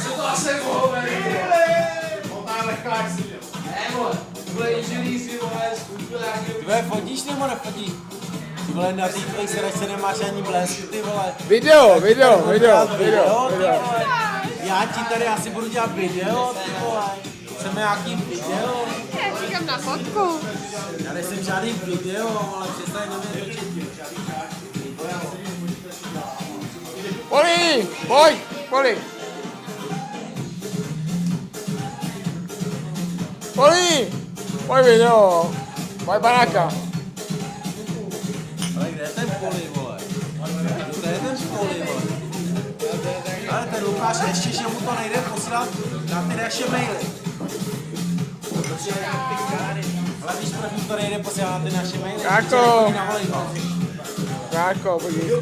Co to asi vole? Otá lehká jak si děl. Ne vole, vole inženýři vole, Ty vole, fotíš nebo nefotíš? Ty vole, na té tvojí sedačce nemáš ani blesk, ty vole. Video. Ty vole. Já ti tady asi budu dělat video, ty vole. Chceme nějaký video? Já čekám na fotku. Já nejsem žádný video, ale přestaň na mě točit. Poli, pojď. Pojď video. Pojď banáka. Ale kde je ten Poli, vole? Kde je ten Poli, vole? Ale ten Lukáš ještě, že mu to nejde posílat na ty naše maily. Ale víš, proč mu to nejde posílat na ty naše maily? Jako. Na volejbal. Jako, podívej.